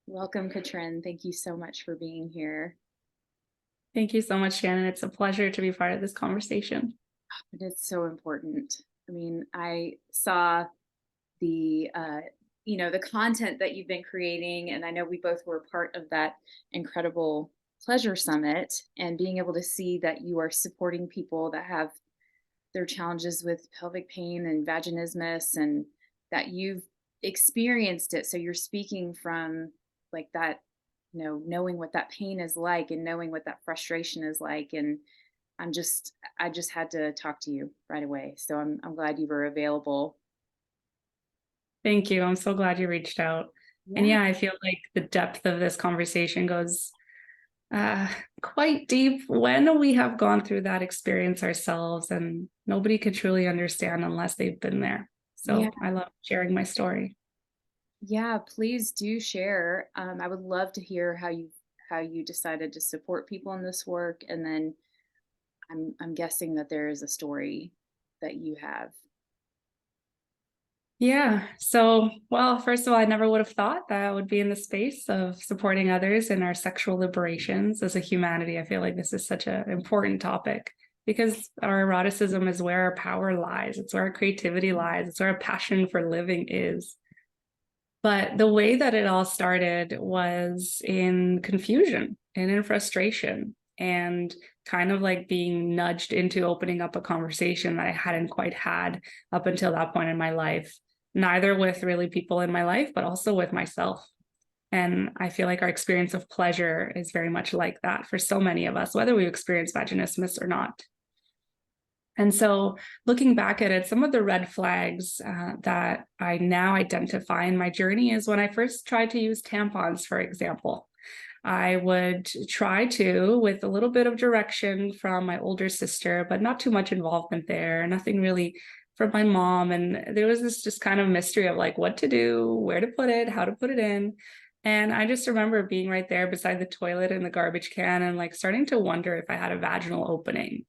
Welcome, Katrin. Thank you so much for being here. Thank you so much, Shannon. It's a pleasure to be part of this conversation. It is so important. I mean, I saw the the content that you've been creating, and I know we both were part of that incredible pleasure summit, and being able to see that you are supporting people that have their challenges with pelvic pain and vaginismus, and that you've experienced it. So you're speaking from like that, knowing what that pain is like and knowing what that frustration is like. And I just had to talk to you right away. So I'm glad you were available. Thank you. I'm so glad you reached out. And Yeah. yeah, I feel like the depth of this conversation goes uh, quite deep when we have gone through that experience ourselves, and nobody could truly understand unless they've been there. Yeah. So I love sharing my story. Yeah, please do share. I would love to hear how you decided to support people in this work, and then I'm guessing that there is a story that you have. Yeah. So, well, first of all, I never would have thought that I would be in the space of supporting others in our sexual liberations as a humanity. I feel like this is such an important topic because our eroticism is where our power lies. It's where our creativity lies. It's where our passion for living is. But the way that it all started was in confusion and in frustration and kind of like being nudged into opening up a conversation that I hadn't quite had up until that point in my life, neither with really people in my life, but also with myself. And I feel like our experience of pleasure is very much like that for so many of us, whether we experience vaginismus or not. And so looking back at it, some of the red flags that I now identify in my journey is when I first tried to use tampons, for example. I would try to, with a little bit of direction from my older sister, but not too much involvement there, nothing really from my mom. And there was this just kind of mystery of like what to do, where to put it, how to put it in. And I just remember being right there beside the toilet in the garbage can and like starting to wonder if I had a vaginal opening,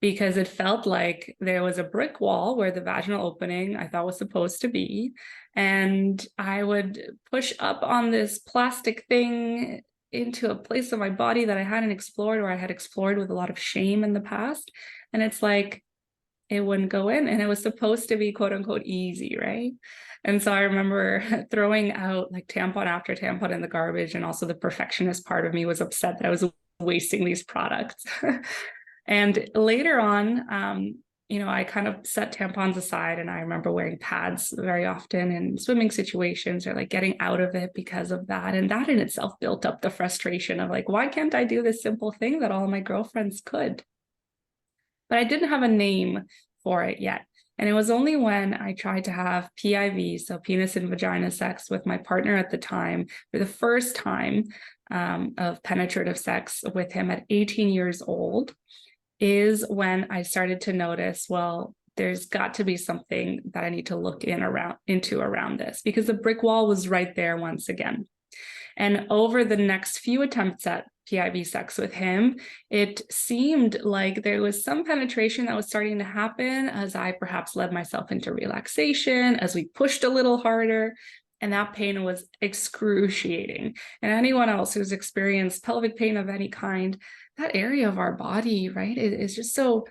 because it felt like there was a brick wall where the vaginal opening I thought was supposed to be. And I would push up on this plastic thing into a place of my body that I hadn't explored, or I had explored with a lot of shame in the past. And it's like it wouldn't go in. And it was supposed to be quote unquote easy, right? And so I remember throwing out like tampon after tampon in the garbage. And also the perfectionist part of me was upset that I was wasting these products. And later on, I kind of set tampons aside, and I remember wearing pads very often in swimming situations or like getting out of it because of that. And that in itself built up the frustration of like, why can't I do this simple thing that all of my girlfriends could? But I didn't have a name for it yet. And it was only when I tried to have PIV, so penis and vagina sex, with my partner at the time for the first time, of penetrative sex with him at 18 years old, is when I started to notice, well, there's got to be something that I need to look into around this, because the brick wall was right there once again. And over the next few attempts at PIV sex with him, it seemed like there was some penetration that was starting to happen as I perhaps led myself into relaxation, as we pushed a little harder. And that pain was excruciating. And anyone else who's experienced pelvic pain of any kind, that area of our body, right, is just so,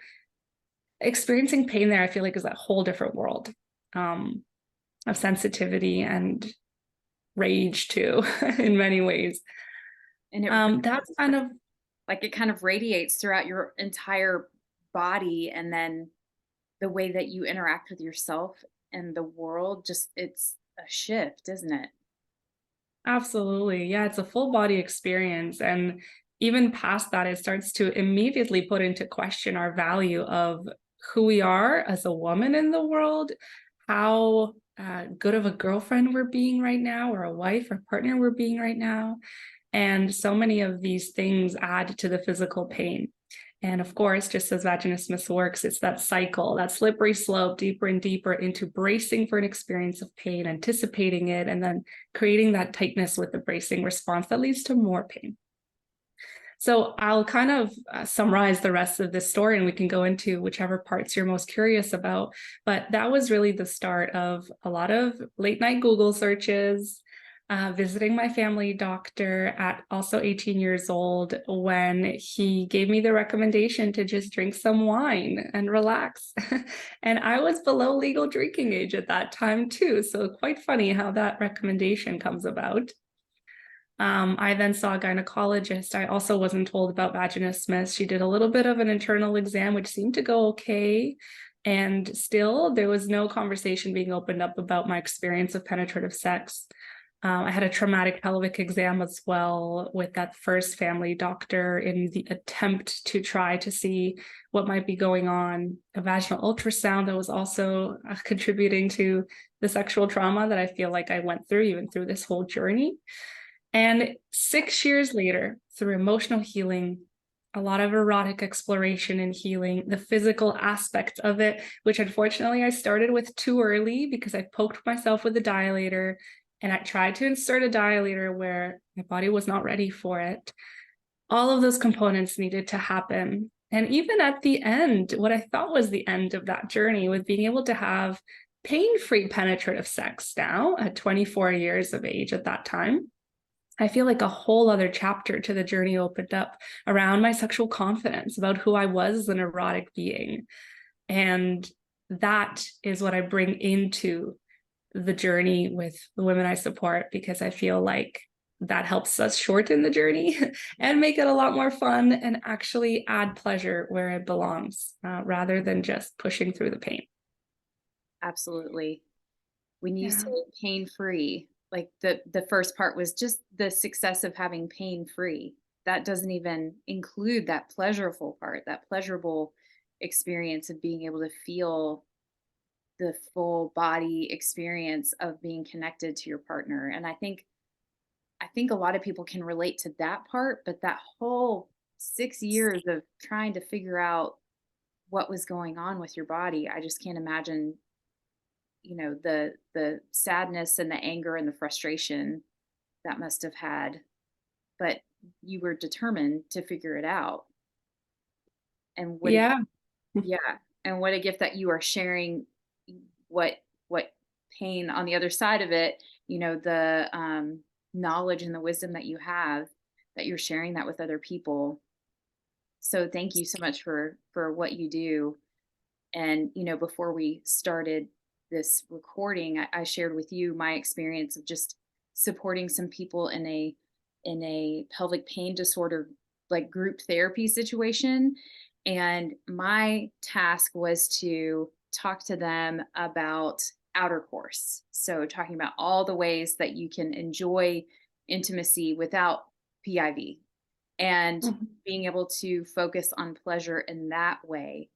experiencing pain there, I feel like, is a whole different world of sensitivity and rage too, in many ways. And That's kind of, it kind of radiates throughout your entire body, and then the way that you interact with yourself and the world, just it's a shift, isn't it? absolutely. Yeah, it's a full body experience. And even past that, it starts to immediately put into question our value of who we are as a woman in the world, how good of a girlfriend we're being right now, or a wife or partner we're being right now. And so many of these things add to the physical pain. And of course, just as vaginismus works, it's that cycle, that slippery slope, deeper and deeper into bracing for an experience of pain, anticipating it, and then creating that tightness with the bracing response that leads to more pain. So I'll kind of summarize the rest of this story and we can go into whichever parts you're most curious about. But that was really the start of a lot of late night Google searches, visiting my family doctor at also 18 years old when he gave me the recommendation to just drink some wine and relax. And I was below legal drinking age at that time too. So quite funny how that recommendation comes about. I then saw a gynecologist. I also wasn't told about vaginismus. She did a little bit of an internal exam, which seemed to go okay. And still, there was no conversation being opened up about my experience of penetrative sex. I had a traumatic pelvic exam as well with that first family doctor in the attempt to try to see what might be going on. A vaginal ultrasound that was also contributing to the sexual trauma that I feel like I went through, even through this whole journey. And 6 years later, through emotional healing, a lot of erotic exploration and healing, the physical aspect of it, which unfortunately I started with too early because I poked myself with a dilator and I tried to insert a dilator where my body was not ready for it. All of those components needed to happen. And even at the end, what I thought was the end of that journey with being able to have pain-free penetrative sex now at 24 years of age at that time, I feel like a whole other chapter to the journey opened up around my sexual confidence, about who I was as an erotic being. And that is what I bring into the journey with the women I support, because I feel like that helps us shorten the journey and make it a lot more fun and actually add pleasure where it belongs, rather than just pushing through the pain. Absolutely. When you Yeah. say pain-free, like the first part was just the success of having pain-free. That doesn't even include that pleasurable part, that pleasurable experience of being able to feel the full body experience of being connected to your partner. And I think a lot of people can relate to that part, but that whole 6 years of trying to figure out what was going on with your body, I just can't imagine, the sadness and the anger and the frustration that must have had, but you were determined to figure it out. And what a Yeah. yeah, and what a gift that you are sharing what pain on the other side of it, the knowledge and the wisdom that you have, that you're sharing that with other people. So thank you so much for what you do. And before we started this recording, I shared with you my experience of just supporting some people in a pelvic pain disorder, like group therapy situation. And my task was to talk to them about outer course. So talking about all the ways that you can enjoy intimacy without PIV, and Mhm. being able to focus on pleasure in that way.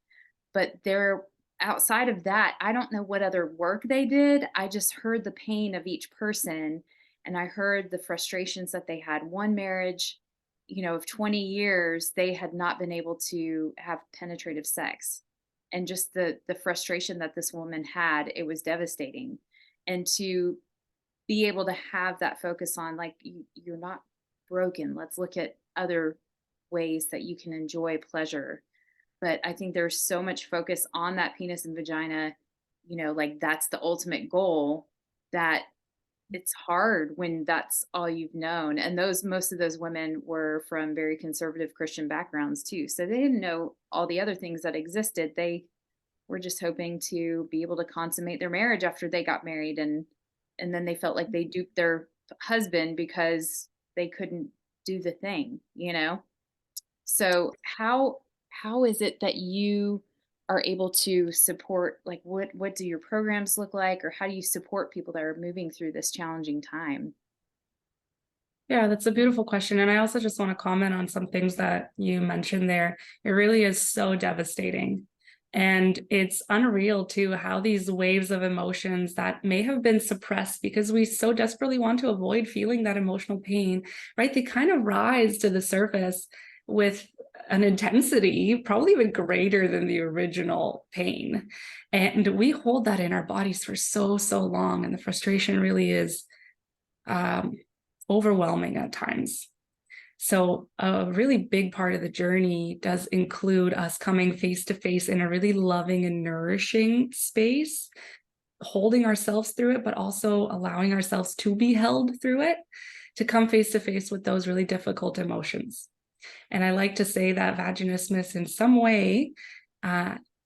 But there, outside of that, I don't know what other work they did. I just heard the pain of each person, and I heard the frustrations that they had. One marriage, of 20 years, they had not been able to have penetrative sex. And just the frustration that this woman had, it was devastating. And to be able to have that focus on, like, you're not broken. Let's look at other ways that you can enjoy pleasure. But I think there's so much focus on that penis and vagina, like that's the ultimate goal, that it's hard when that's all you've known. And most of those women were from very conservative Christian backgrounds too. So they didn't know all the other things that existed. They were just hoping to be able to consummate their marriage after they got married, and then they felt like they duped their husband because they couldn't do the thing. So how is it that you are able to support, like, what do your programs look like, or how do you support people that are moving through this challenging time? Yeah, that's a beautiful question. And I also just want to comment on some things that you mentioned there. It really is so devastating. And it's unreal too how these waves of emotions that may have been suppressed because we so desperately want to avoid feeling that emotional pain, right? They kind of rise to the surface with an intensity probably even greater than the original pain. And we hold that in our bodies for so, so long. And the frustration really is um, overwhelming at times. So a really big part of the journey does include us coming face to face in a really loving and nourishing space, holding ourselves through it, but also allowing ourselves to be held through it, to come face to face with those really difficult emotions. And I like to say that vaginismus in some way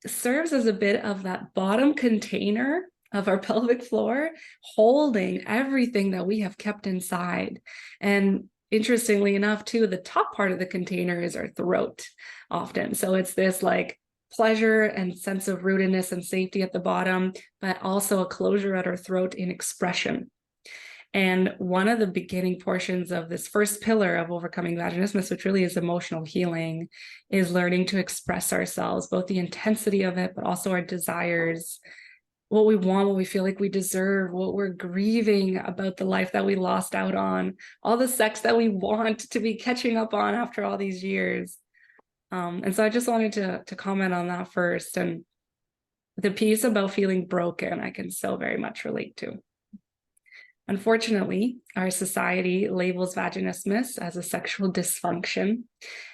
serves as a bit of that bottom container of our pelvic floor, holding everything that we have kept inside. And interestingly enough, too, the top part of the container is our throat often. So it's this like pleasure and sense of rootedness and safety at the bottom, but also a closure at our throat in expression. And one of the beginning portions of this first pillar of overcoming vaginismus, which really is emotional healing, is learning to express ourselves, both the intensity of it, but also our desires, what we want, what we feel like we deserve, what we're grieving about the life that we lost out on, all the sex that we want to be catching up on after all these years. And so I just wanted to comment on that first. And the piece about feeling broken, I can so very much relate to. Unfortunately, our society labels vaginismus as a sexual dysfunction,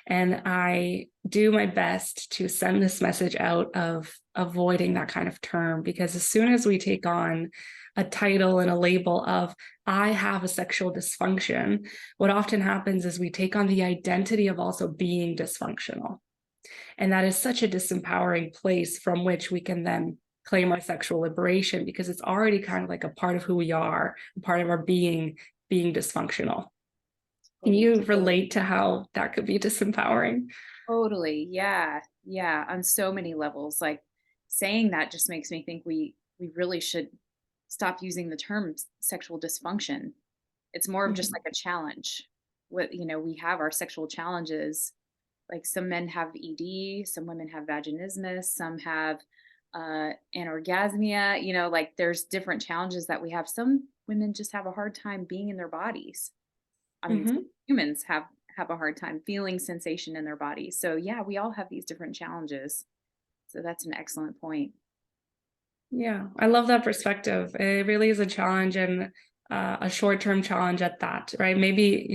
and I do my best to send this message out of avoiding that kind of term, because as soon as we take on a title and a label of I have a sexual dysfunction, what often happens is we take on the identity of also being dysfunctional. And that is such a disempowering place from which we can then claim our sexual liberation, because it's already kind of like a part of who we are, a part of our being dysfunctional. Can you relate to how that could be disempowering? Totally. Yeah. Yeah. On so many levels. Like saying that just makes me think we really should stop using the term sexual dysfunction. It's more of just Mhm. like a challenge. What, we have our sexual challenges. Like some men have ED, some women have vaginismus, some have anorgasmia, like there's different challenges that we have. Some women just have a hard time being in their bodies. I mean, Mhm. humans have a hard time feeling sensation in their bodies. So yeah, we all have these different challenges. So that's an excellent point. Yeah, I love that perspective. It really is a challenge, and a short-term challenge at that, right? Maybe,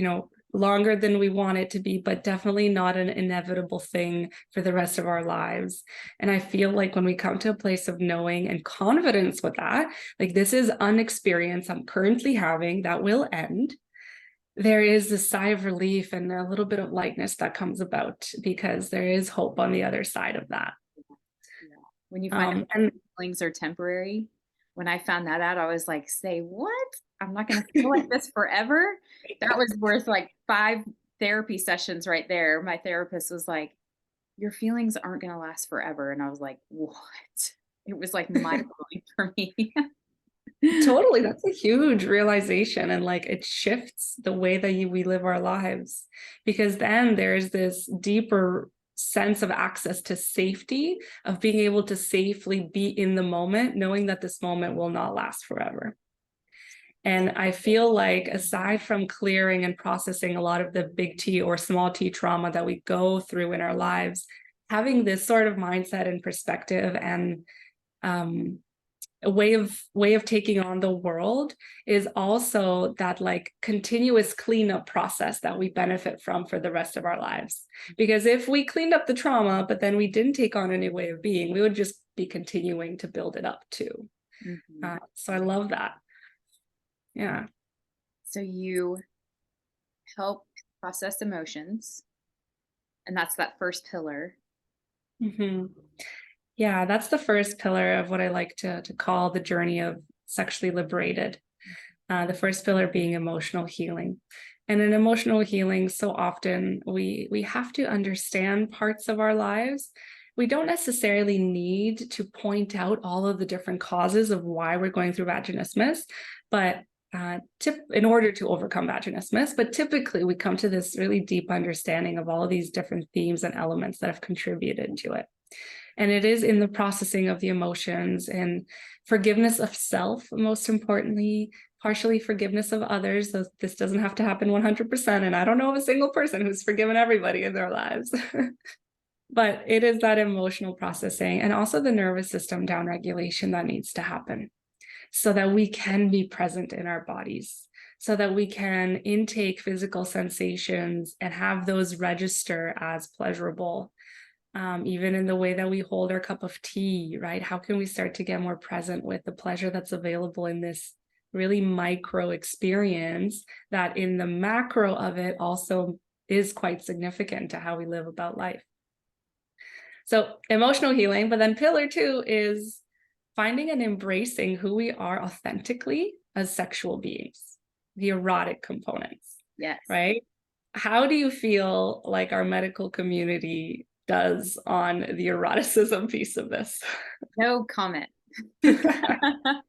longer than we want it to be, but definitely not an inevitable thing for the rest of our lives. And I feel like when we come to a place of knowing and confidence with that, like this is an experience I'm currently having that will end, there is a sigh of relief and a little bit of lightness that comes about, because there is hope on the other side of that. Yeah. When you find out And feelings are temporary, when I found that out, I was like, say what? I'm not going to feel like this forever. That was worth like 5 therapy sessions right there. My therapist was like, your feelings aren't going to last forever. And I was like, what? It was like mind blowing for me. totally, that's a huge realization, and like it shifts the way that we live our lives, because then there's this deeper sense of access to safety, of being able to safely be in the moment, knowing that this moment will not last forever. And I feel like aside from clearing and processing a lot of the big T or small t trauma that we go through in our lives, having this sort of mindset and perspective and um, a way of taking on the world is also that like continuous cleanup process that we benefit from for the rest of our lives. Because if we cleaned up the trauma, but then we didn't take on a new way of being, we would just be continuing to build it up too. Mhm. So I love that. Yeah. So you help process emotions, and that's that first pillar. hmm Yeah, that's the first pillar of what I like to call the journey of sexually liberated. The first pillar being emotional healing. And in emotional healing, so often we have to understand parts of our lives. We don't necessarily need to point out all of the different causes of why we're going through vaginismus, but in order to overcome vaginismus, but typically we come to this really deep understanding of all of these different themes and elements that have contributed to it. And it is in the processing of the emotions and forgiveness of self, most importantly, partially forgiveness of others. So this doesn't have to happen 100%. And I don't know of a single person who's forgiven everybody in their lives. But it is that emotional processing and also the nervous system downregulation that needs to happen. so that we can be present in our bodies, so that we can intake physical sensations and have those register as pleasurable. Even in the way that we hold our cup of tea, right? How can we start to get more present with the pleasure that's available in this really micro experience that in the macro of it also is quite significant to how we live about life? So emotional healing, but then pillar 2 is finding and embracing who we are authentically as sexual beings, the erotic components, Yes. right? How do you feel like our medical community does on the eroticism piece of this? No comment. No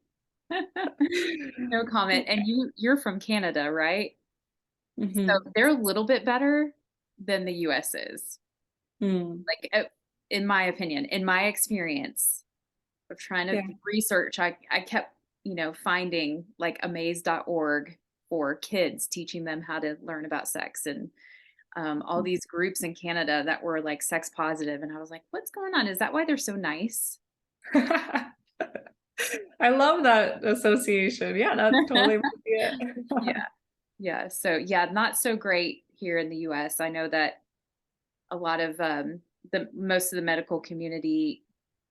comment. And you're from Canada, right? So Mhm. they're a little bit better than the US is. Mm. Like, in my opinion, in my experience of trying to Yeah. research, I kept, finding like amaze.org for kids, teaching them how to learn about sex, and all these groups in Canada that were like sex positive. And I was like, what's going on? Is that why they're so nice? I love that association. Yeah, that's totally it. Yeah. Yeah. So yeah, not so great here in the US. I know that a lot of the most of the medical community,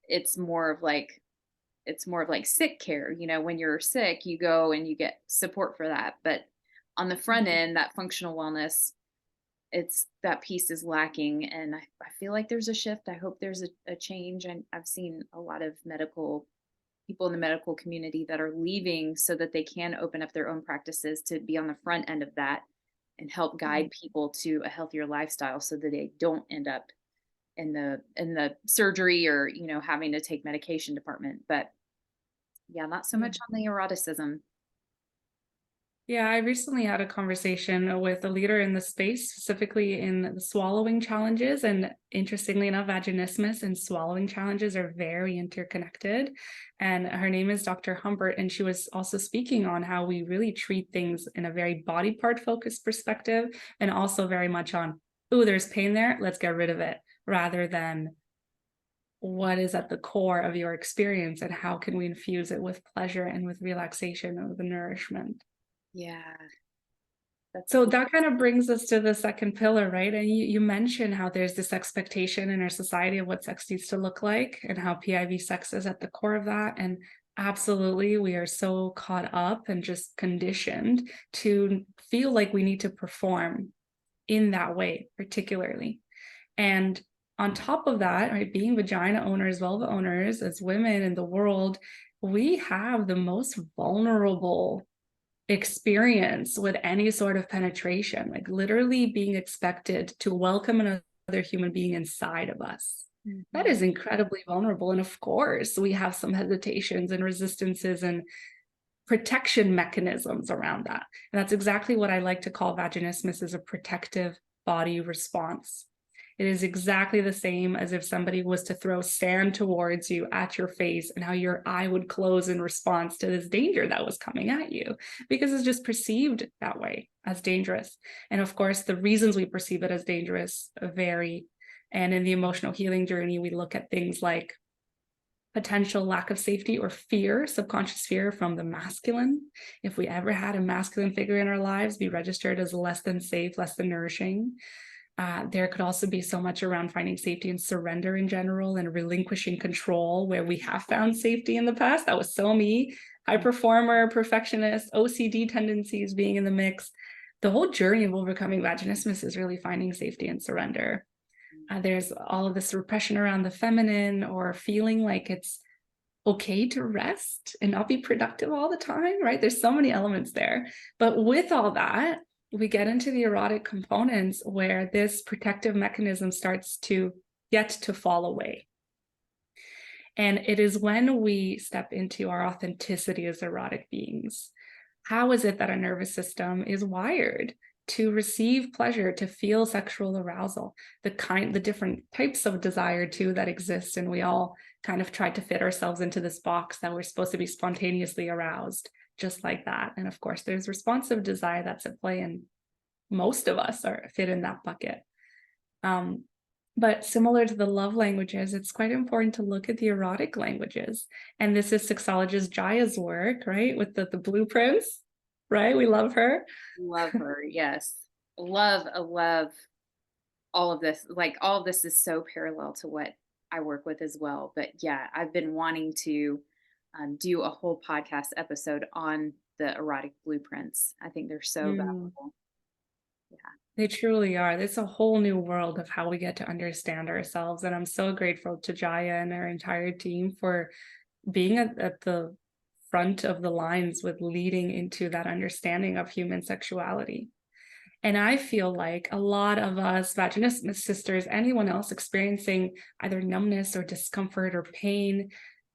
it's more of like sick care. When you're sick, you go and you get support for that. But on the front end, that functional wellness, it's that piece is lacking. And I feel like there's a shift. I hope there's a change. And I've seen a lot of medical people in the medical community that are leaving so that they can open up their own practices to be on the front end of that and help guide people to a healthier lifestyle so that they don't end up in the surgery or having to take medication department. But yeah, not so Yeah. much on the eroticism. Yeah, I recently had a conversation with a leader in the space, specifically in the swallowing challenges. And interestingly enough, vaginismus and swallowing challenges are very interconnected. And her name is Dr. Humbert. And she was also speaking on how we really treat things in a very body part focused perspective, and also very much on, oh, there's pain there, let's get rid of it, rather than what is at the core of your experience and how can we infuse it with pleasure and with relaxation and with nourishment. Yeah, that's So that kind of brings us to the second pillar, right? And you mentioned how there's this expectation in our society of what sex needs to look like and how PIV sex is at the core of that. And absolutely, we are so caught up and just conditioned to feel like we need to perform in that way, particularly. And on top of that, right, being vagina owners, vulva owners, as women in the world, we have the most vulnerable experience with any sort of penetration, like literally being expected to welcome another human being inside of us. That Mhm. is incredibly vulnerable. And of course, we have some hesitations and resistances and protection mechanisms around that. And that's exactly what I like to call vaginismus, as a protective body response. It is exactly the same as if somebody was to throw sand towards you at your face and how your eye would close in response to this danger that was coming at you, because it's just perceived that way as dangerous. And of course, the reasons we perceive it as dangerous vary. And in the emotional healing journey, we look at things like potential lack of safety or fear, subconscious fear from the masculine. If we ever had a masculine figure in our lives be registered as less than safe, less than nourishing. There could also be so much around finding safety and surrender in general and relinquishing control, where we have found safety in the past. That was so me, high performer, perfectionist, OCD tendencies being in the mix. The whole journey of overcoming vaginismus is really finding safety and surrender. There's all of this repression around the feminine, or feeling like it's okay to rest and not be productive all the time, right? There's so many elements there. But with all that, we get into the erotic components where this protective mechanism starts to get to fall away. And it is when we step into our authenticity as erotic beings. How is it that our nervous system is wired to receive pleasure, to feel sexual arousal, the different types of desire too that exist, and we all kind of try to fit ourselves into this box that we're supposed to be spontaneously aroused, just like that. And of course, there's responsive desire that's at play, and most of us are fit in that bucket. Um, But similar to the love languages, it's quite important to look at the erotic languages. And this is sexologist Jaya's work, right? With the blueprints, right? We love her. Love her. Yes. Love all of this. Like all of this is so parallel to what I work with as well. But yeah, I've been wanting to do a whole podcast episode on the erotic blueprints. I think they're so Mm, valuable. Yeah. they truly are. It's a whole new world of how we get to understand ourselves. And I'm so grateful to Jaya and her entire team for being at the front of the lines with leading into that understanding of human sexuality. And I feel like a lot of us, Vaginismus sisters, anyone else experiencing either numbness or discomfort or pain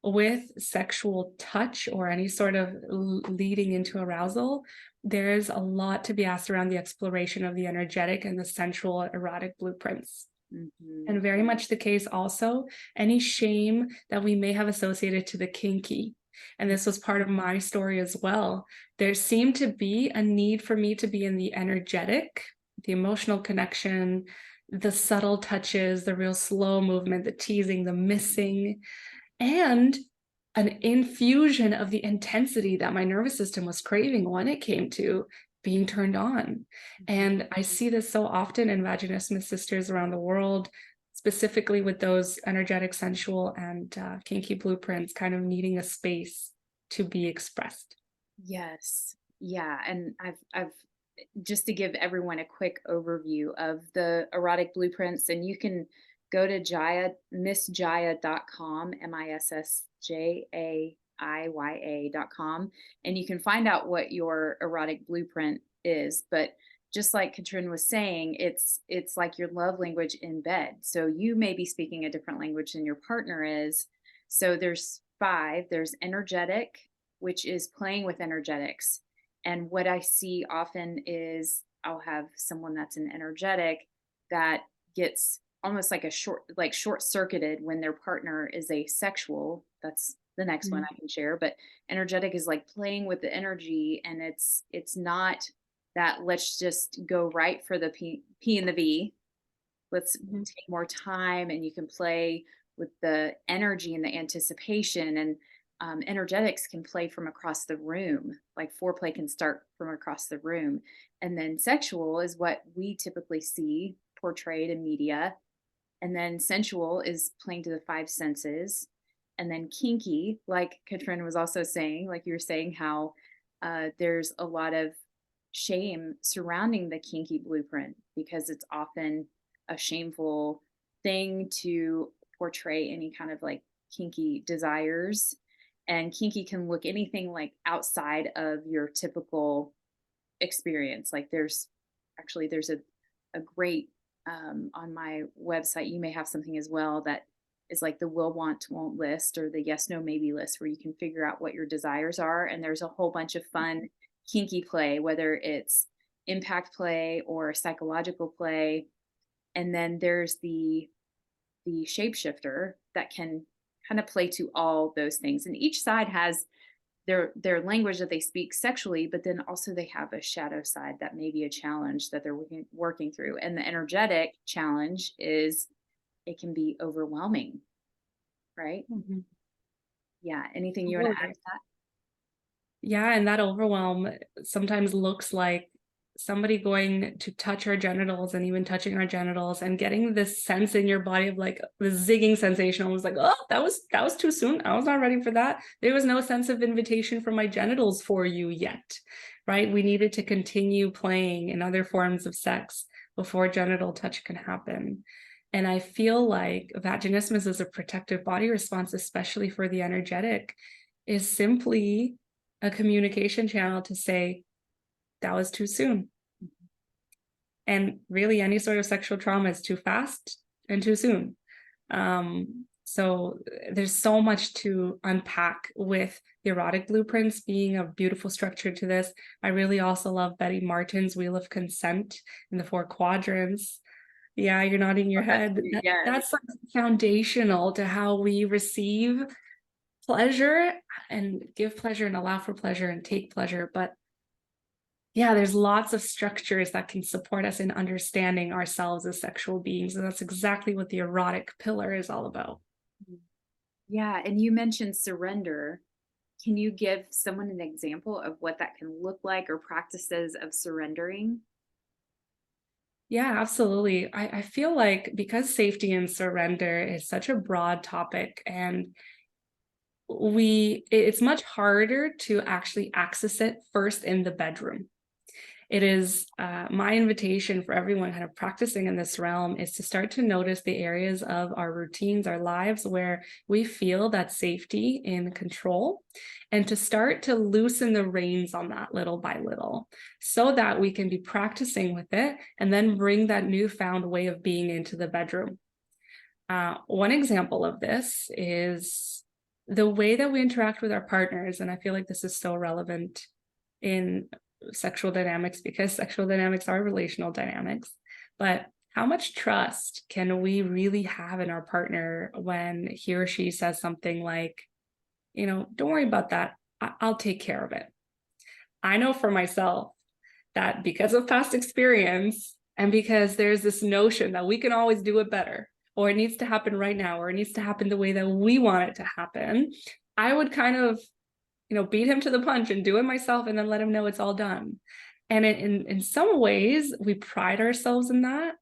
with sexual touch or any sort of leading into arousal, there's a lot to be asked around the exploration of the energetic and the sensual erotic blueprints. Hmm. And very much the case also, any shame that we may have associated to the kinky. And this was part of my story as well. There seemed to be a need for me to be in the energetic, the emotional connection, the subtle touches, the real slow movement, the teasing, the missing, and an infusion of the intensity that my nervous system was craving when it came to being turned on. And I see this so often in Vaginismus sisters around the world, specifically with those energetic, sensual, and kinky blueprints kind of needing a space to be expressed. Yes. Yeah. And I've just to give everyone a quick overview of the erotic blueprints, and you can go to missjaya.com, missjaiya.com, and you can find out what your erotic blueprint is. But just like Katrin was saying, it's like your love language in bed. So you may be speaking a different language than your partner is. So there's five. There's energetic, which is playing with energetics. And what I see often is I'll have someone that's an energetic that gets almost like short circuited when their partner is asexual. That's the next one Mhm. I can share. But energetic is like playing with the energy, and it's not that let's just go right for the P and the V. Let's Mhm. take more time, and you can play with the energy and the anticipation. And energetics can play from across the room, like foreplay can start from across the room. And then sexual is what we typically see portrayed in media. And then sensual is playing to the five senses. And then kinky, like Katrin was also saying, like you were saying, how there's a lot of shame surrounding the kinky blueprint because it's often a shameful thing to portray any kind of like kinky desires. And kinky can look anything like outside of your typical experience. Like there's a great on my website, you may have something as well that is like the will, want, won't list, or the yes, no, maybe list, where you can figure out what your desires are. And there's a whole bunch of fun kinky play, whether it's impact play or psychological play. And then there's the shapeshifter that can kind of play to all those things. And each side has their language that they speak sexually, but then also they have a shadow side that may be a challenge that they're working through. And the energetic challenge is it can be overwhelming, right? Mhm. Yeah. Anything you want to add Totally. to that? Yeah, and that overwhelm sometimes looks like somebody going to touch our genitals and even touching our genitals and getting this sense in your body of like the zigging sensation, almost like, oh, that was too soon. I was not ready for that. There was no sense of invitation from my genitals for you yet, right? We needed to continue playing in other forms of sex before genital touch can happen. And I feel like vaginismus as a protective body response, especially for the energetic, is simply a communication channel to say that was too soon. And really, any sort of sexual trauma is too fast and too soon. So there's so much to unpack with the erotic blueprints being a beautiful structure to this. I really also love Betty Martin's Wheel of Consent in the 4 quadrants. Yeah, you're nodding your head. Yes. That's like foundational to how we receive pleasure and give pleasure and allow for pleasure and take pleasure. But Yeah, there's lots of structures that can support us in understanding ourselves as sexual beings. And that's exactly what the erotic pillar is all about. Mm. Yeah, and you mentioned surrender. Can you give someone an example of what that can look like or practices of surrendering? Yeah, absolutely. I feel like because safety and surrender is such a broad topic, and it's much harder to actually access it first in the bedroom. It is my invitation for everyone kind of practicing in this realm is to start to notice the areas of our routines, our lives where we feel that safety and control, and to start to loosen the reins on that little by little so that we can be practicing with it and then bring that newfound way of being into the bedroom. One example of this is the way that we interact with our partners. And I feel like this is so relevant in sexual dynamics because sexual dynamics are relational dynamics. But how much trust can we really have in our partner when he or she says something like, don't worry about that. I'll take care of it. I know for myself that because of past experience and because there's this notion that we can always do it better, or it needs to happen right now, or it needs to happen the way that we want it to happen, I would kind of, beat him to the punch and do it myself and then let him know it's all done. And in some ways, we pride ourselves in that.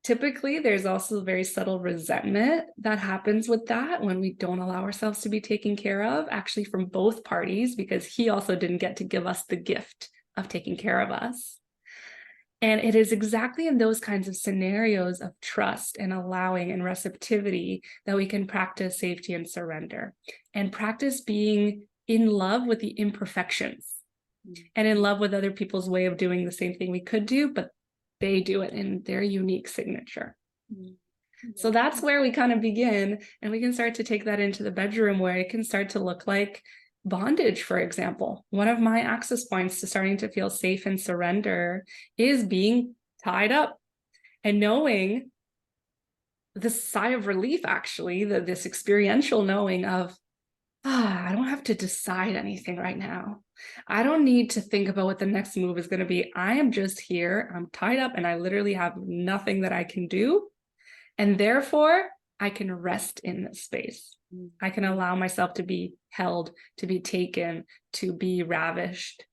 Typically, there's also very subtle resentment that happens with that when we don't allow ourselves to be taken care of, actually from both parties, because he also didn't get to give us the gift of taking care of us. And it is exactly in those kinds of scenarios of trust and allowing and receptivity that we can practice safety and surrender and practice being in love with the imperfections and in love with other people's way of doing the same thing we could do, but they do it in their unique signature. Mm. So that's where we kind of begin, and we can start to take that into the bedroom where it can start to look like bondage, for example. One of my access points to starting to feel safe and surrender is being tied up and knowing the sigh of relief, actually, this experiential knowing of, I don't have to decide anything right now. I don't need to think about what the next move is going to be. I am just here. I'm tied up and I literally have nothing that I can do. And therefore, I can rest in this space. I can allow myself to be held, to be taken, to be ravished.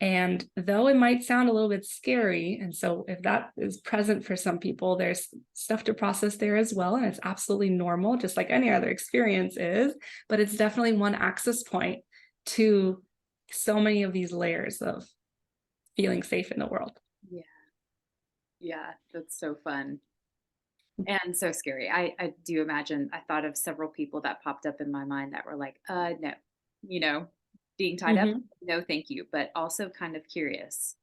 And though it might sound a little bit scary, and so if that is present for some people, there's stuff to process there as well. And it's absolutely normal, just like any other experience is, but it's definitely one access point to so many of these layers of feeling safe in the world. Yeah. Yeah, that's so fun and so scary. I do imagine I thought of several people that popped up in my mind that were like, no, you know, being tied up, Mm-hmm. no, thank you, but also kind of curious.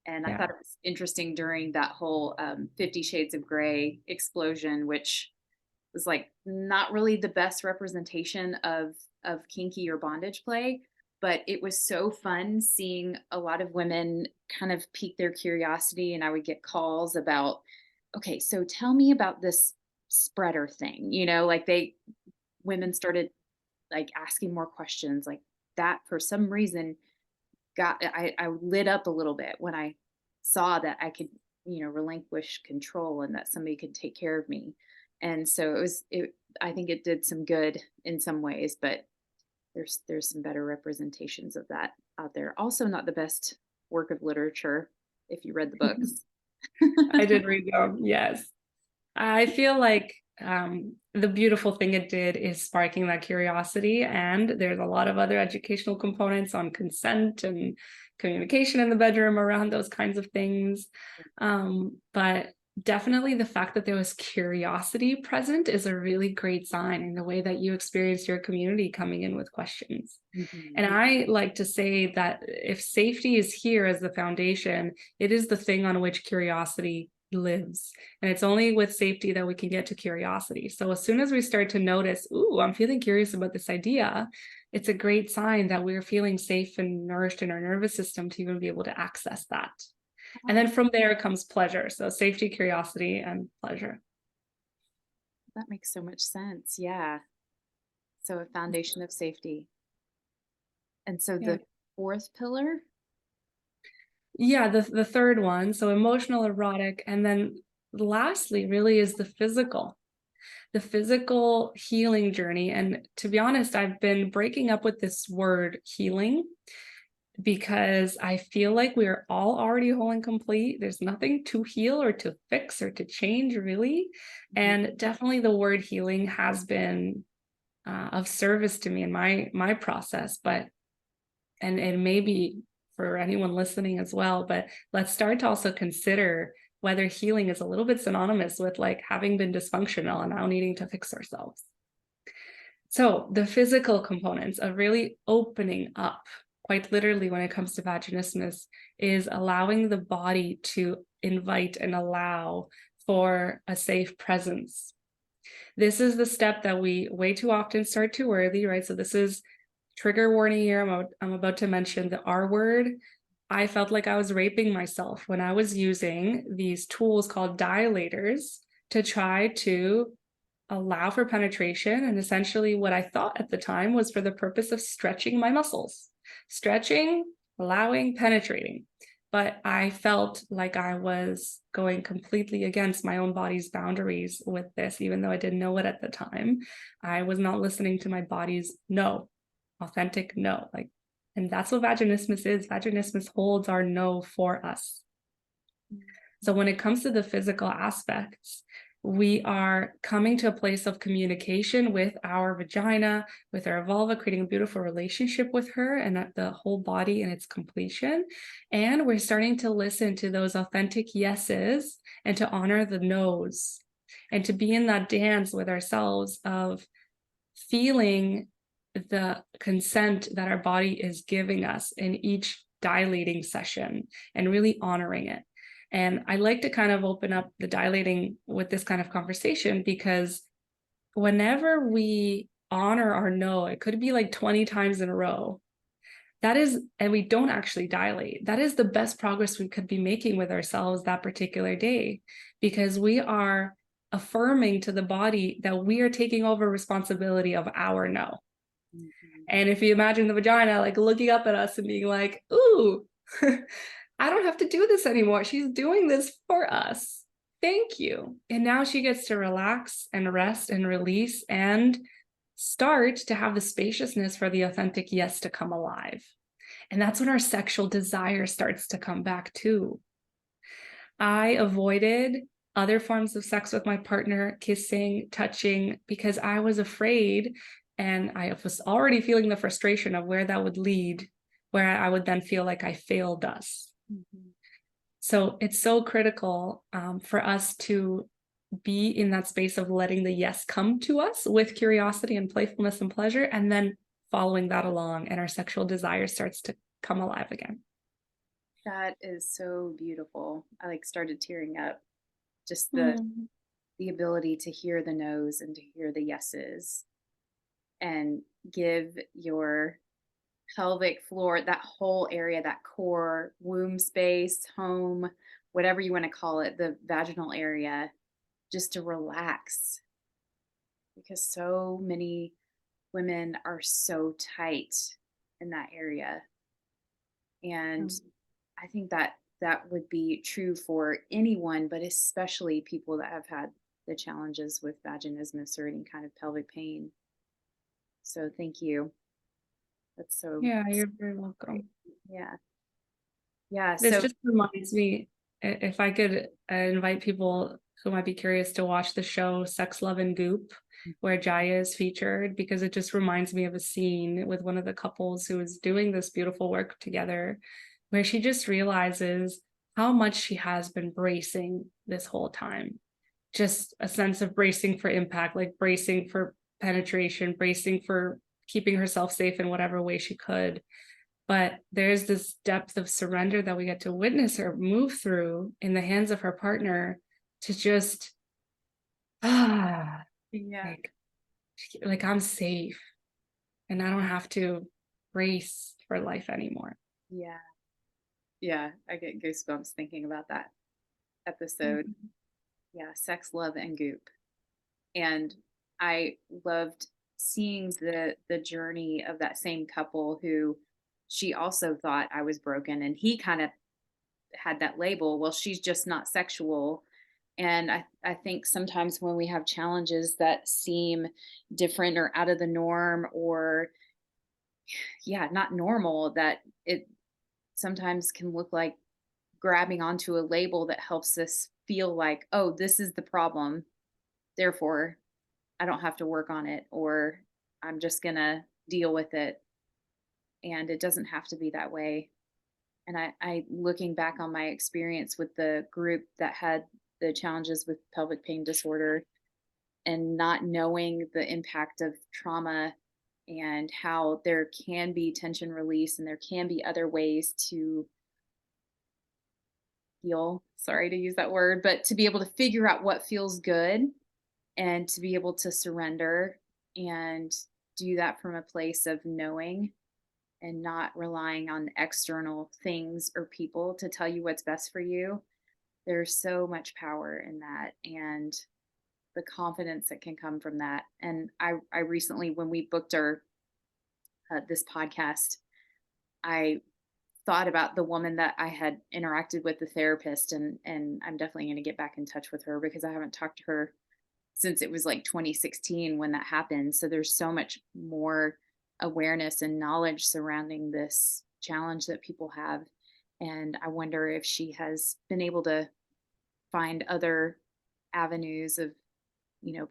And I Yeah. thought it was interesting during that whole 50 Shades of Grey explosion, which was like not really the best representation of kinky or bondage play, but it was so fun seeing a lot of women kind of pique their curiosity, and I would get calls about, okay, so tell me about this spreader thing, like women started like asking more questions, like that for some reason I lit up a little bit when I saw that I could, relinquish control and that somebody could take care of me. And so I think it did some good in some ways, but there's some better representations of that out there. Also not the best work of literature if you read the books. I did read them. Yes. I feel like the beautiful thing it did is sparking that curiosity. And there's a lot of other educational components on consent and communication in the bedroom around those kinds of things. But definitely the fact that there was curiosity present is a really great sign in the way that you experience your community coming in with questions. Mhm. And I like to say that if safety is here as the foundation, it is the thing on which curiosity lives. And it's only with safety that we can get to curiosity. So as soon as we start to notice, ooh, I'm feeling curious about this idea, it's a great sign that we're feeling safe and nourished in our nervous system to even be able to access that. And Oh, then from there comes pleasure. So safety, curiosity, and pleasure. that makes so much sense. Yeah. So a foundation of safety. And so Yeah. the fourth pillar? Yeah, the third one, so emotional, erotic, and then lastly really is the physical healing journey. And to be honest, I've been breaking up with this word healing because I feel like we are all already whole and complete. There's nothing to heal or to fix or to change, really. Mhm. And definitely the word healing has been of service to me in my process. But and maybe for anyone listening as well, but let's start to also consider whether healing is a little bit synonymous with like having been dysfunctional and now needing to fix ourselves. So the physical components of really opening up, quite literally when it comes to vaginismus, is allowing the body to invite and allow for a safe presence. This is the step that we way too often start too early, right? So this is trigger warning here. I'm about to mention the R word. I felt like I was raping myself when I was using these tools called dilators to try to allow for penetration. And essentially, what I thought at the time was for the purpose of stretching my muscles, stretching, allowing, penetrating. But I felt like I was going completely against my own body's boundaries with this, even though I didn't know it at the time. I was not listening to my body's no, authentic no. Like, and that's what vaginismus is. Vaginismus holds our no for us. So when it comes to the physical aspects, we are coming to a place of communication with our vagina, with our vulva, creating a beautiful relationship with her and the whole body in its completion. And we're starting to listen to those authentic yeses and to honor the nos and to be in that dance with ourselves of feeling the consent that our body is giving us in each dilating session and really honoring it. And I like to kind of open up the dilating with this kind of conversation because whenever we honor our no, it could be like 20 times in a row. That is, and we don't actually dilate. That is the best progress we could be making with ourselves that particular day because we are affirming to the body that we are taking over responsibility of our no. Mhm. And if you imagine the vagina like looking up at us and being like, ooh, I don't have to do this anymore. She's doing this for us. Thank you. And now she gets to relax and rest and release and start to have the spaciousness for the authentic yes to come alive. And that's when our sexual desire starts to come back too. I avoided other forms of sex with my partner, kissing, touching, because I was afraid and I was already feeling the frustration of where that would lead, where I would then feel like I failed us. Mhm. So it's so critical for us to be in that space of letting the yes come to us with curiosity and playfulness and pleasure, and then following that along, and our sexual desire starts to come alive again. That is so beautiful. I like started tearing up. Just Mm. the ability to hear the no's and to hear the yeses and give your pelvic floor, that whole area, that core womb space, home, whatever you want to call it, the vaginal area, just to relax because so many women are so tight in that area. And I think that that would be true for anyone, but especially people that have had the challenges with vaginismus or any kind of pelvic pain. So thank you. That's so Yeah, you're very great. welcome. Yeah. Yeah. This So just reminds me, if I could invite people who might be curious to watch the show Sex, Love, and Goop, where Jaya is featured, because it just reminds me of a scene with one of the couples who is doing this beautiful work together, where she just realizes how much she has been bracing this whole time. Just a sense of bracing for impact, like bracing for penetration, bracing for keeping herself safe in whatever way she could. But there's this depth of surrender that we get to witness her move through in the hands of her partner to just ah yeah. like I'm safe and I don't have to brace for life anymore. Yeah. Yeah. I get goosebumps thinking about that episode. Mhm. Yeah. Sex, love, and goop. And I loved seeing the journey of that same couple who she also thought I was broken and he kind of had that label, well, she's just not sexual. And I think sometimes when we have challenges that seem different or out of the norm, or yeah, not normal, that it sometimes can look like grabbing onto a label that helps us feel like, oh, this is the problem, therefore I don't have to work on it, or I'm just gonna deal with it. And it doesn't have to be that way. And I looking back on my experience with the group that had the challenges with pelvic pain disorder, and not knowing the impact of trauma, and how there can be tension release and there can be other ways to heal, sorry to use that word, but to be able to figure out what feels good, and to be able to surrender and do that from a place of knowing, and not relying on external things or people to tell you what's best for you. There's so much power in that, and the confidence that can come from that. And I recently, when we booked our this podcast, I thought about the woman that I had interacted with, the therapist, and I'm definitely going to get back in touch with her because I haven't talked to her since it was like 2016 when that happened. So there's so much more awareness and knowledge surrounding this challenge that people have. And I wonder if she has been able to find other avenues of,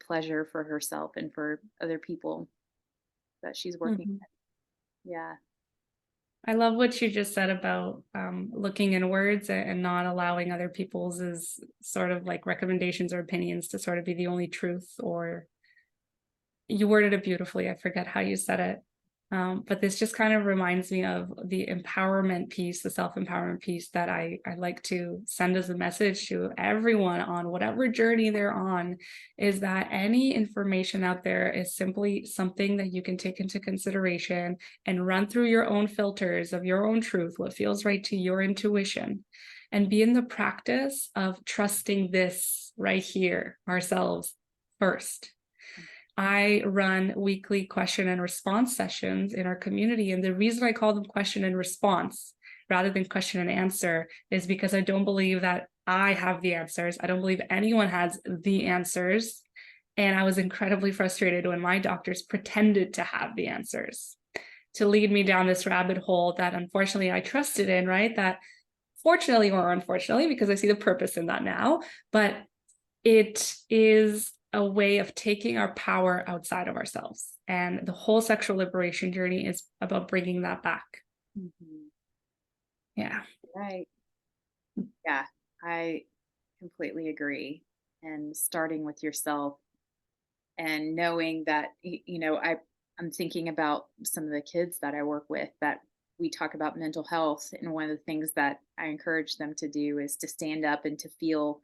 pleasure for herself and for other people that she's working Mhm. with. Yeah. I love what you just said about looking inwards and not allowing other people's is sort of like recommendations or opinions to sort of be the only truth. Or you worded it beautifully. I forget how you said it. But this just kind of reminds me of the empowerment piece, the self-empowerment piece that I like to send as a message to everyone on whatever journey they're on, is that any information out there is simply something that you can take into consideration and run through your own filters of your own truth, what feels right to your intuition, and be in the practice of trusting this right here, ourselves first. I run weekly question and response sessions in our community. And the reason I call them question and response rather than question and answer is because I don't believe that I have the answers. I don't believe anyone has the answers. And I was incredibly frustrated when my doctors pretended to have the answers to lead me down this rabbit hole that unfortunately I trusted in, right? That fortunately or unfortunately, because I see the purpose in that now, but it is a way of taking our power outside of ourselves. And the whole sexual liberation journey is about bringing that back. Mhm. Yeah. Right. Yeah. I completely agree. And starting with yourself, and knowing that, I'm thinking about some of the kids that I work with, that we talk about mental health. And one of the things that I encourage them to do is to stand up and to feel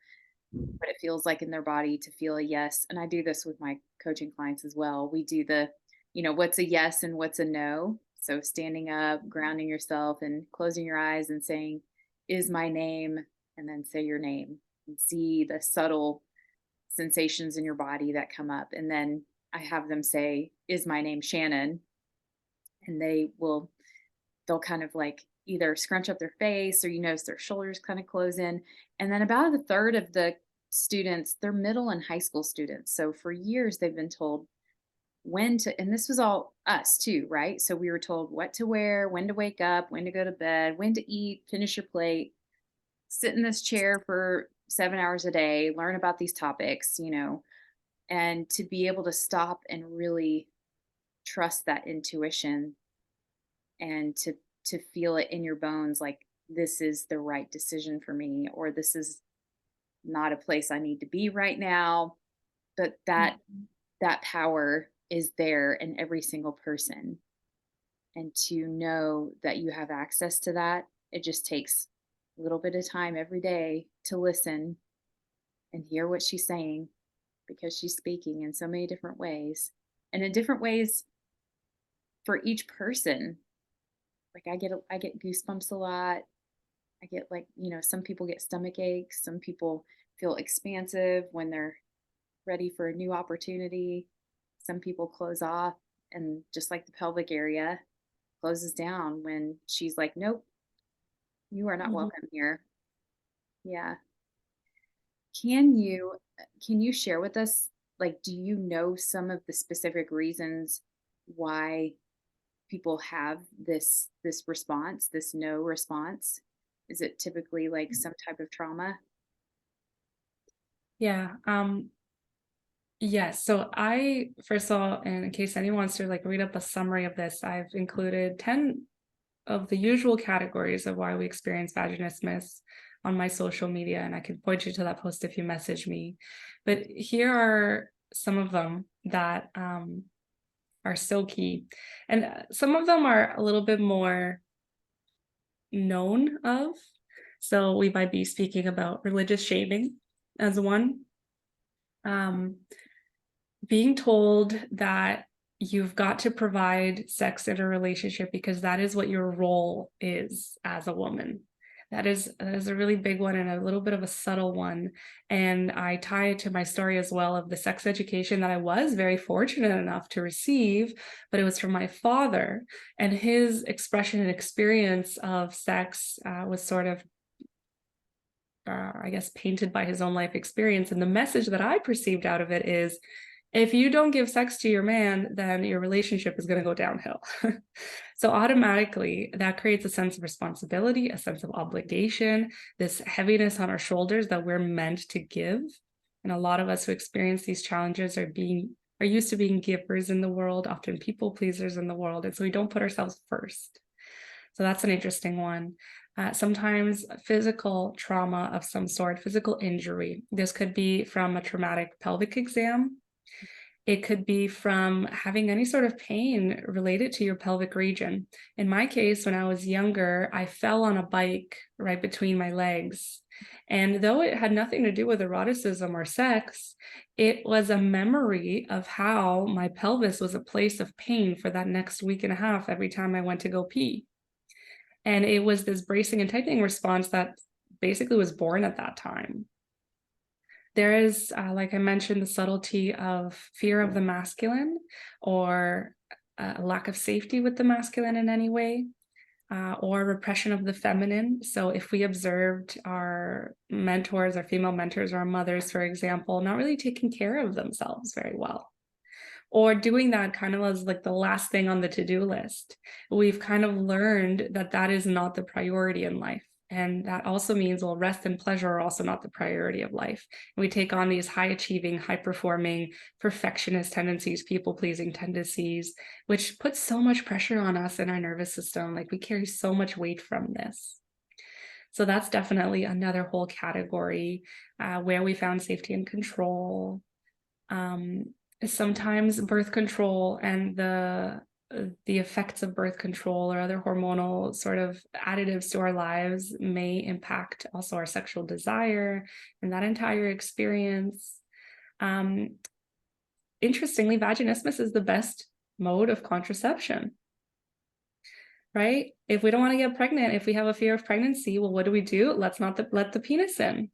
what it feels like in their body, to feel a yes. And I do this with my coaching clients as well. We do the, what's a yes and what's a no. So standing up, grounding yourself, and closing your eyes and saying, is my name, and then say your name, and see the subtle sensations in your body that come up. And then I have them say, is my name Shannon? And they'll kind of like either scrunch up their face, or you notice their shoulders kind of close in. And then about a third of the students, they're middle and high school students. So for years they've been told when to, and this was all us too, right? So we were told what to wear, when to wake up, when to go to bed, when to eat, finish your plate, sit in this chair for 7 hours a day, learn about these topics, and to be able to stop and really trust that intuition, and to feel it in your bones, like this is the right decision for me, or this is not a place I need to be right now. But that power is there in every single person, and to know that you have access to that, it just takes a little bit of time every day to listen and hear what she's saying, because she's speaking in so many different ways, and in different ways for each person. Like I get goosebumps a lot. I get, like, some people get stomach aches, some people feel expansive when they're ready for a new opportunity. Some people close off, and just like the pelvic area closes down when she's like, nope, you are not Mhm. welcome here. Yeah. Can you share with us, like, do you know some of the specific reasons why people have this response, this no response? Is it typically like some type of trauma? Yeah. Yes. So I, first of all, and in case anyone wants to like read up a summary of this, I've included 10 of the usual categories of why we experience vaginismus on my social media, and I can point you to that post if you message me. But here are some of them that are so key, and some of them are a little bit more known of. So we might be speaking about religious shaming as one. Um, Being told that you've got to provide sex in a relationship because that is what your role is as a woman. That is a really big one and a little bit of a subtle one. And I tie it to my story as well of the sex education that I was very fortunate enough to receive, but it was from my father. And his expression and experience of sex was sort of I guess, painted by his own life experience. And the message that I perceived out of it is if you don't give sex to your man, then your relationship is going to go downhill. So automatically, that creates a sense of responsibility, a sense of obligation, this heaviness on our shoulders that we're meant to give. And a lot of us who experience these challenges are used to being givers in the world, often people pleasers in the world. And so we don't put ourselves first. So that's an interesting one. Sometimes physical trauma of some sort, physical injury. This could be from a traumatic pelvic exam. It could be from having any sort of pain related to your pelvic region. In my case, when I was younger, I fell on a bike right between my legs. And though it had nothing to do with eroticism or sex, it was a memory of how my pelvis was a place of pain for that next week and a half every time I went to go pee. And it was this bracing and tightening response that basically was born at that time. There is, like I mentioned, the subtlety of fear of the masculine or a lack of safety with the masculine in any way, or repression of the feminine. So if we observed our mentors, our female mentors, or our mothers, for example, not really taking care of themselves very well, or doing that kind of as like the last thing on the to-do list. We've kind of learned that that is not the priority in life. And that also means, well, rest and pleasure are also not the priority of life. And we take on these high achieving, high performing, perfectionist tendencies, people pleasing tendencies, which puts so much pressure on us in our nervous system. Like we carry so much weight from this. So that's definitely another whole category where we found safety and control. Sometimes birth control and the effects of birth control or other hormonal sort of additives to our lives may impact also our sexual desire and that entire experience. Interestingly, vaginismus is the best mode of contraception, right? If we don't want to get pregnant, if we have a fear of pregnancy, well, what do? Let's not let the penis in.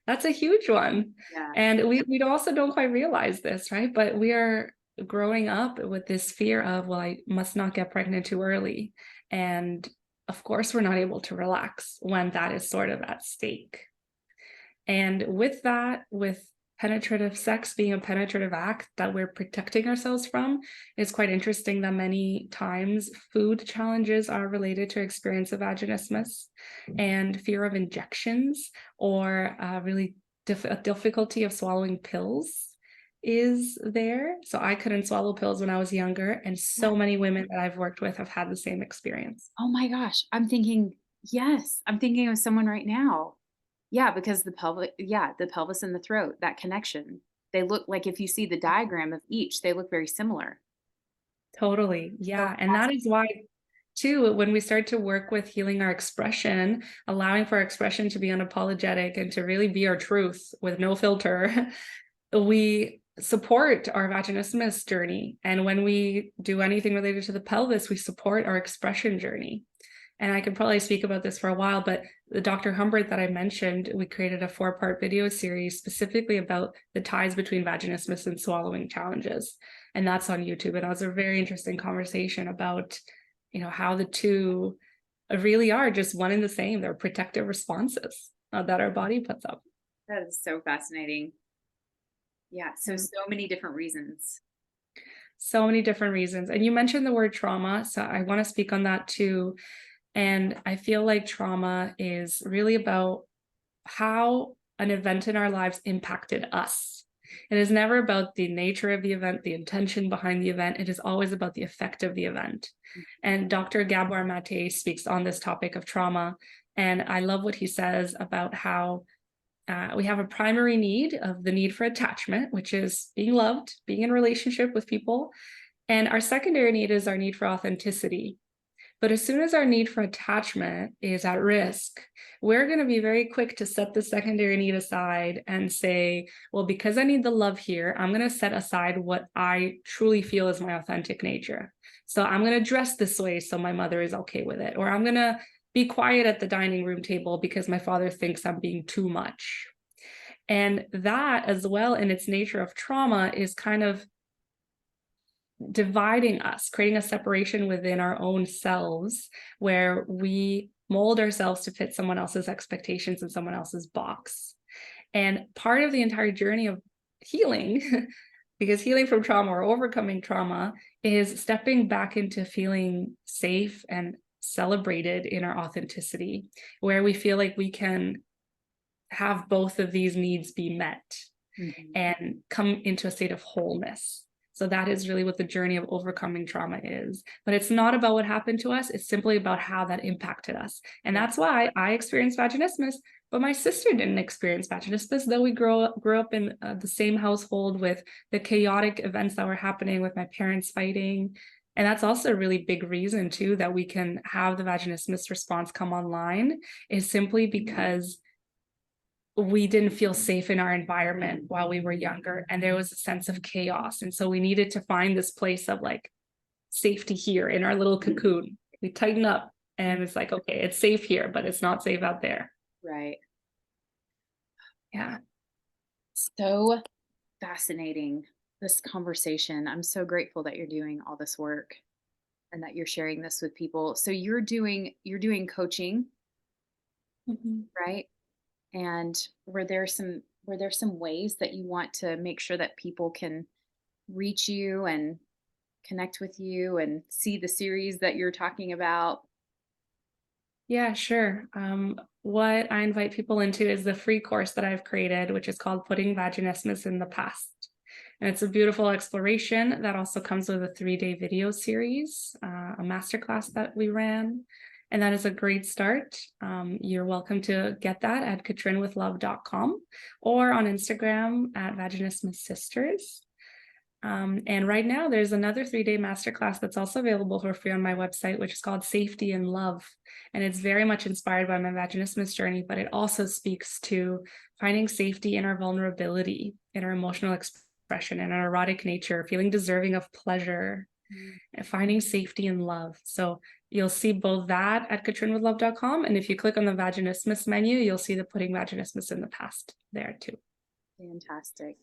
That's a huge one. Yeah. And we also don't quite realize this, right? But we are growing up with this fear of, well, I must not get pregnant too early. And of course, we're not able to relax when that is sort of at stake. And with that, with penetrative sex being a penetrative act that we're protecting ourselves from, it's quite interesting that many times food challenges are related to experience of vaginismus and fear of injections or really difficulty of swallowing pills is there. So I couldn't swallow pills when I was younger, and so many women that I've worked with have had the same experience. Oh my gosh. Yes, I'm thinking of someone right now. Yeah, because the pelvis and the throat, that connection. They look like, if you see the diagram of each, they look very similar. Totally. So Yeah. And that is why, too, when we start to work with healing our expression, allowing for our expression to be unapologetic and to really be our truth with no filter, we support our vaginismus journey. And when we do anything related to the pelvis, we support our expression journey. And I could probably speak about this for a while, but the Dr. Humbert that I mentioned, we created a 4-part video series specifically about the ties between vaginismus and swallowing challenges. And that's on YouTube. And it was a very interesting conversation about, how the two really are just one and the same. They're protective responses. that our body puts up. That is so fascinating. Yeah. So, Yeah. so many different reasons. So many different reasons. And you mentioned the word trauma. So I want to speak on that too. And I feel like trauma is really about how an event in our lives impacted us. It is never about the nature of the event, the intention behind the event. It is always about the effect of the event. And Dr. Gabor Mate speaks on this topic of trauma. And I love what he says about how we have a primary need of the need for attachment, which is being loved, being in relationship with people. And our secondary need is our need for authenticity. But as soon as our need for attachment is at risk, we're going to be very quick to set the secondary need aside and say, well, because I need the love here, I'm going to set aside what I truly feel is my authentic nature. So I'm going to dress this way so my mother is okay with it, or I'm going to be quiet at the dining room table because my father thinks I'm being too much. And that, as well, in its nature of trauma, is kind of dividing us, creating a separation within our own selves where we mold ourselves to fit someone else's expectations in someone else's box. And part of the entire journey of healing, because healing from trauma or overcoming trauma is stepping back into feeling safe and celebrated in our authenticity, where we feel like we can have both of these needs be met and come into a state of wholeness. So that is really what the journey of overcoming trauma is. But it's not about what happened to us. It's simply about how that impacted us. And that's why I experienced vaginismus, but my sister didn't experience vaginismus, though we grew up in the same household with the chaotic events that were happening with my parents fighting. And that's also a really big reason, too, that we can have the vaginismus response come online, is simply because we didn't feel safe in our environment while we were younger, and there was a sense of chaos. And so we needed to find this place of like safety here in our little cocoon. We tighten up and it's like, okay, it's safe here, but it's not safe out there. Right. Yeah. So fascinating, this conversation. I'm so grateful that you're doing all this work and that you're sharing this with people. So you're doing coaching, right? And were there some ways that you want to make sure that people can reach you and connect with you and see the series that you're talking about? Yeah, sure. What I invite people into is the free course that I've created, which is called Putting Vaginismus in the Past. And it's a beautiful exploration that also comes with a 3-day video series, a masterclass that we ran. And that is a great start. You're welcome to get that at katrinwithlove.com or on Instagram at Vaginismus Sisters. And right now there's another 3-day masterclass that's also available for free on my website, which is called Safety in Love. And it's very much inspired by my vaginismus journey, but it also speaks to finding safety in our vulnerability, in our emotional expression, in our erotic nature, feeling deserving of pleasure, and finding safety in love. So you'll see both that at katrinwithlove.com. And if you click on the vaginismus menu, you'll see the Putting Vaginismus in the Past there too. Fantastic.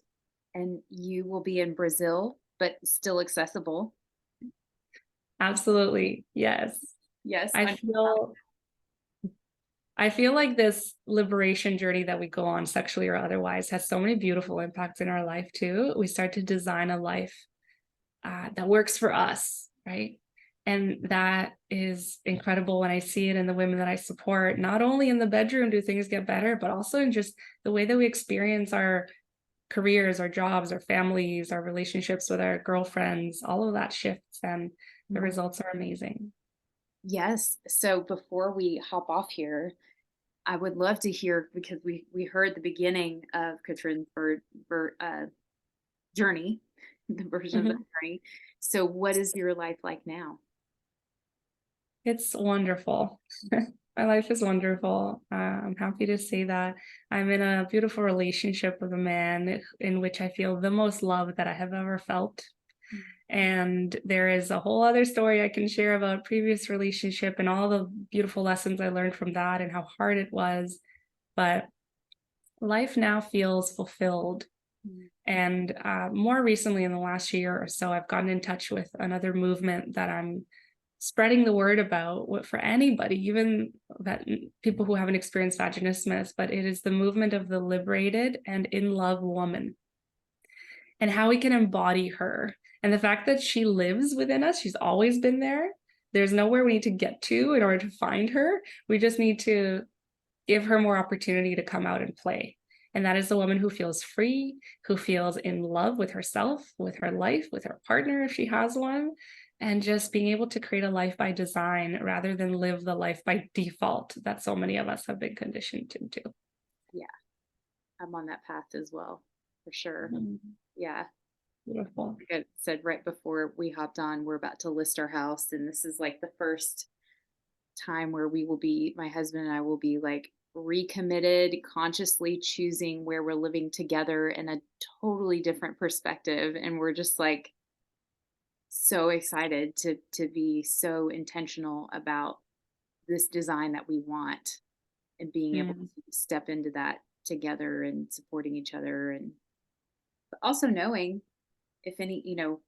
And you will be in Brazil, but still accessible. Absolutely. Yes. Yes. I feel like this liberation journey that we go on, sexually or otherwise, has so many beautiful impacts in our life too. We start to design a life that works for us, right? And that is incredible when I see it in the women that I support. Not only in the bedroom do things get better, but also in just the way that we experience our careers, our jobs, our families, our relationships with our girlfriends. All of that shifts, and the results are amazing. Yes. So before we hop off here, I would love to hear, because we heard the beginning of Katrin's journey, the version of the journey. So what is your life like now? It's wonderful. My life is wonderful. I'm happy to say that I'm in a beautiful relationship with a man in which I feel the most love that I have ever felt. And there is a whole other story I can share about a previous relationship and all the beautiful lessons I learned from that and how hard it was. But life now feels fulfilled. And more recently, in the last year or so, I've gotten in touch with another movement that I'm spreading the word about for anybody, even that people who haven't experienced vaginismus, but it is the movement of the liberated and in love woman, and how we can embody her. And the fact that she lives within us, she's always been there. There's nowhere we need to get to in order to find her. We just need to give her more opportunity to come out and play. And that is the woman who feels free, who feels in love with herself, with her life, with her partner, if she has one, and just being able to create a life by design rather than live the life by default that so many of us have been conditioned to do. Yeah, I'm on that path as well, for sure. Yeah. Beautiful. Like I said right before we hopped on, we're about to list our house, and this is like the first time where we will be, my husband and I will be like recommitted, consciously choosing where we're living together in a totally different perspective. And we're just like so excited to be so intentional about this design that we want, and being able Mm. to step into that together and supporting each other, and but also knowing if any, if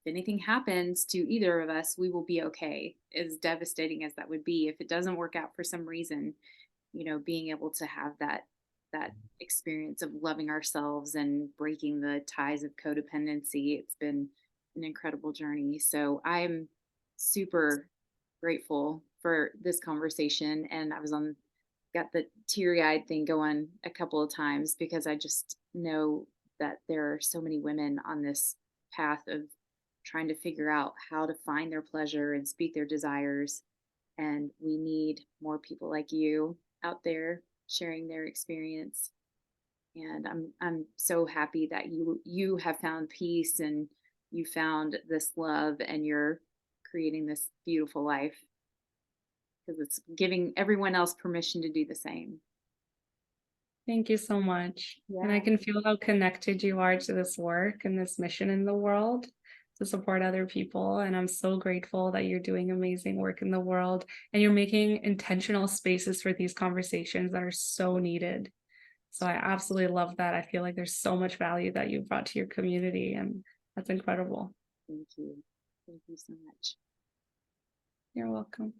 anything happens to either of us, we will be okay. As devastating as that would be, if it doesn't work out for some reason, being able to have that experience of loving ourselves and breaking the ties of codependency. It's been an incredible journey. So I'm super grateful for this conversation. And I was got the teary-eyed thing going a couple of times, because I just know that there are so many women on this path of trying to figure out how to find their pleasure and speak their desires. And we need more people like you out there sharing their experience. And I'm so happy that you have found peace, and you found this love, and you're creating this beautiful life, because it's giving everyone else permission to do the same. Thank you so much. And I Yeah. can feel how connected you are to this work and this mission in the world to support other people. And I'm so grateful that you're doing amazing work in the world and you're making intentional spaces for these conversations that are so needed. So I absolutely love that. I feel like there's so much value that you've brought to your community, and that's incredible. Thank you. Thank you so much. You're welcome.